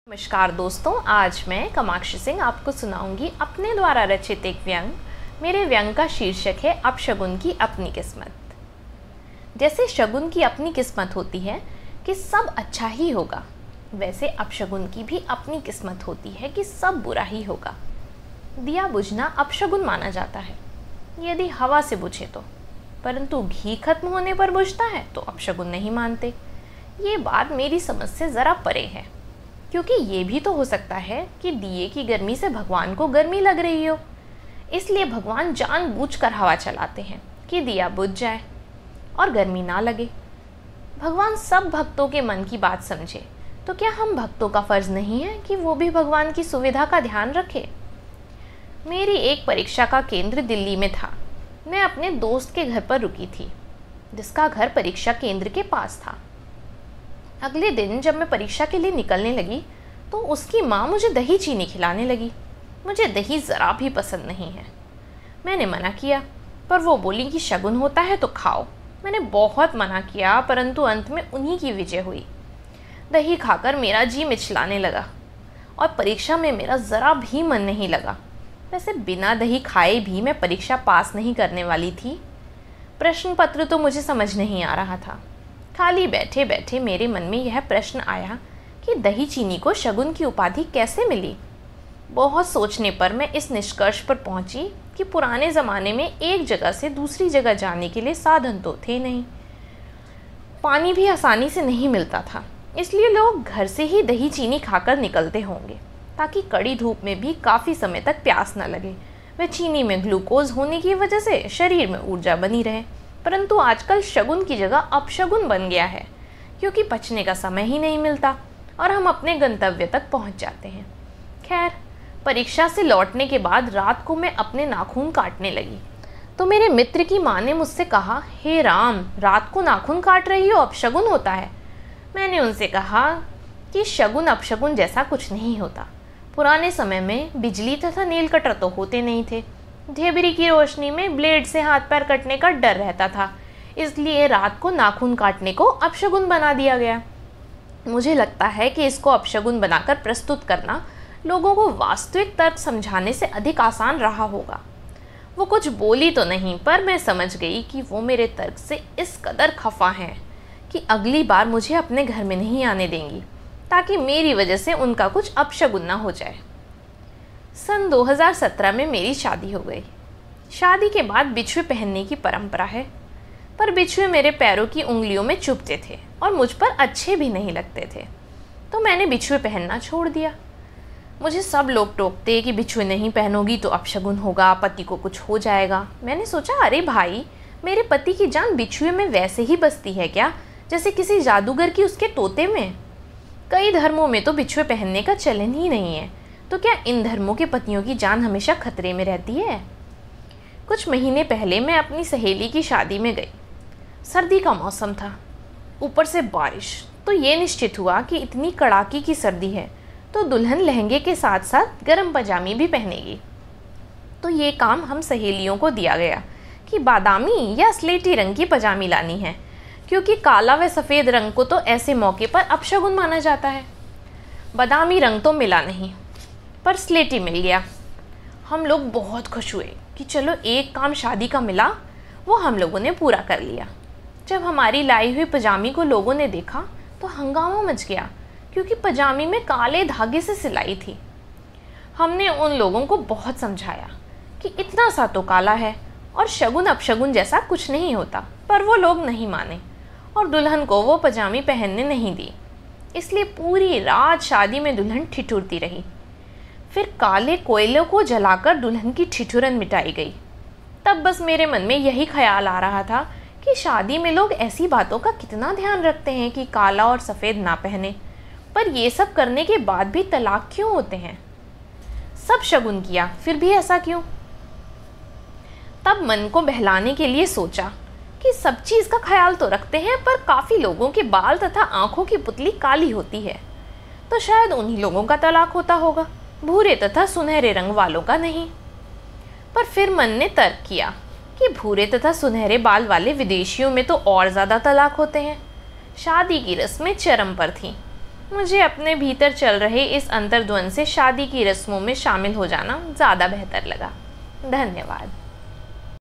नमस्कार दोस्तों, आज मैं कामाक्षी सिंह आपको सुनाऊंगी अपने द्वारा रचित एक व्यंग। मेरे व्यंग का शीर्षक है अपशगुन की अपनी किस्मत। जैसे शगुन की अपनी किस्मत होती है कि सब अच्छा ही होगा, वैसे अपशगुन की भी अपनी किस्मत होती है कि सब बुरा ही होगा। दिया बुझना अपशगुन माना जाता है यदि हवा से बुझे तो, परंतु घी खत्म होने पर बुझता है तो अपशगुन नहीं मानते। ये बात मेरी समझ से ज़रा परे है, क्योंकि ये भी तो हो सकता है कि दिए की गर्मी से भगवान को गर्मी लग रही हो, इसलिए भगवान जानबूझकर हवा चलाते हैं कि दिया बुझ जाए और गर्मी ना लगे। भगवान सब भक्तों के मन की बात समझे, तो क्या हम भक्तों का फर्ज नहीं है कि वो भी भगवान की सुविधा का ध्यान रखे। मेरी एक परीक्षा का केंद्र दिल्ली में था। मैं अपने दोस्त के घर पर रुकी थी, जिसका घर परीक्षा केंद्र के पास था। अगले दिन जब मैं परीक्षा के लिए निकलने लगी तो उसकी माँ मुझे दही चीनी खिलाने लगी। मुझे दही ज़रा भी पसंद नहीं है। मैंने मना किया, पर वो बोली कि शगुन होता है तो खाओ। मैंने बहुत मना किया, परंतु अंत में उन्हीं की विजय हुई। दही खाकर मेरा जी मिचलाने लगा और परीक्षा में मेरा ज़रा भी मन नहीं लगा। वैसे बिना दही खाए भी मैं परीक्षा पास नहीं करने वाली थी। प्रश्न पत्र तो मुझे समझ नहीं आ रहा था। खाली बैठे बैठे मेरे मन में यह प्रश्न आया कि दही चीनी को शगुन की उपाधि कैसे मिली। बहुत सोचने पर मैं इस निष्कर्ष पर पहुंची कि पुराने ज़माने में एक जगह से दूसरी जगह जाने के लिए साधन तो थे नहीं, पानी भी आसानी से नहीं मिलता था, इसलिए लोग घर से ही दही चीनी खाकर निकलते होंगे ताकि कड़ी धूप में भी काफ़ी समय तक प्यास न लगे। वह चीनी में ग्लूकोज होने की वजह से शरीर में ऊर्जा बनी रहे। परंतु आजकल शगुन की जगह अपशगुन बन गया है, क्योंकि पचने का समय ही नहीं मिलता और हम अपने गंतव्य तक पहुंच जाते हैं। खैर, परीक्षा से लौटने के बाद रात को मैं अपने नाखून काटने लगी तो मेरे मित्र की माँ ने मुझसे कहा, हे राम, रात को नाखून काट रही हो, अपशगुन होता है। मैंने उनसे कहा कि शगुन अपशगुन जैसा कुछ नहीं होता। पुराने समय में बिजली तथा नील कटर तो होते नहीं थे। ढेबरी की रोशनी में ब्लेड से हाथ पैर कटने का डर रहता था, इसलिए रात को नाखून काटने को अपशगुन बना दिया गया। मुझे लगता है कि इसको अपशगुन बनाकर प्रस्तुत करना लोगों को वास्तविक तर्क समझाने से अधिक आसान रहा होगा। वो कुछ बोली तो नहीं, पर मैं समझ गई कि वो मेरे तर्क से इस कदर खफा हैं कि अगली बार मुझे अपने घर में नहीं आने देंगी, ताकि मेरी वजह से उनका कुछ अपशगुन ना हो जाए। सन 2017 में मेरी शादी हो गई। शादी के बाद बिछुए पहनने की परंपरा है, पर बिछुए मेरे पैरों की उंगलियों में चुभते थे और मुझ पर अच्छे भी नहीं लगते थे, तो मैंने बिछुए पहनना छोड़ दिया। मुझे सब लोग टोकते कि बिछुए नहीं पहनोगी तो अपशगुन होगा, पति को कुछ हो जाएगा। मैंने सोचा, अरे भाई, मेरे पति की जान बिछुए में वैसे ही बसती है क्या, जैसे किसी जादूगर की उसके तोते में। कई धर्मों में तो बिछुए पहनने का चलन ही नहीं है, तो क्या इन धर्मों के पतियों की जान हमेशा खतरे में रहती है। कुछ महीने पहले मैं अपनी सहेली की शादी में गई। सर्दी का मौसम था, ऊपर से बारिश, तो ये निश्चित हुआ कि इतनी कड़ाकी की सर्दी है तो दुल्हन लहंगे के साथ साथ गर्म पजामी भी पहनेगी। तो ये काम हम सहेलियों को दिया गया कि बादामी या स्लेटी रंग की पजामी लानी है, क्योंकि काला व सफ़ेद रंग को तो ऐसे मौके पर अपशगुन माना जाता है। बादामी रंग तो मिला नहीं, पर स्लेटी मिल गया। हम लोग बहुत खुश हुए कि चलो एक काम शादी का मिला, वो हम लोगों ने पूरा कर लिया। जब हमारी लाई हुई पजामी को लोगों ने देखा तो हंगामा मच गया, क्योंकि पजामी में काले धागे से सिलाई थी। हमने उन लोगों को बहुत समझाया कि इतना सा तो काला है और शगुन अपशगुन जैसा कुछ नहीं होता, पर वो लोग नहीं माने और दुल्हन को वो पजामी पहनने नहीं दी। इसलिए पूरी रात शादी में दुल्हन ठिठुरती रही। फिर काले कोयलों को जलाकर दुल्हन की ठिठुरन मिटाई गई। तब बस मेरे मन में यही ख्याल आ रहा था कि शादी में लोग ऐसी बातों का कितना ध्यान रखते हैं कि काला और सफ़ेद ना पहने, पर ये सब करने के बाद भी तलाक क्यों होते हैं। सब शगुन किया, फिर भी ऐसा क्यों। तब मन को बहलाने के लिए सोचा कि सब चीज़ का ख्याल तो रखते हैं, पर काफ़ी लोगों के बाल तथा आँखों की पुतली काली होती है, तो शायद उन्हीं लोगों का तलाक होता होगा, भूरे तथा सुनहरे रंग वालों का नहीं। पर फिर मन ने तर्क किया कि भूरे तथा सुनहरे बाल वाले विदेशियों में तो और ज़्यादा तलाक होते हैं। शादी की रस्में चरम पर थीं। मुझे अपने भीतर चल रहे इस अंतर्द्वंद से शादी की रस्मों में शामिल हो जाना ज़्यादा बेहतर लगा। धन्यवाद।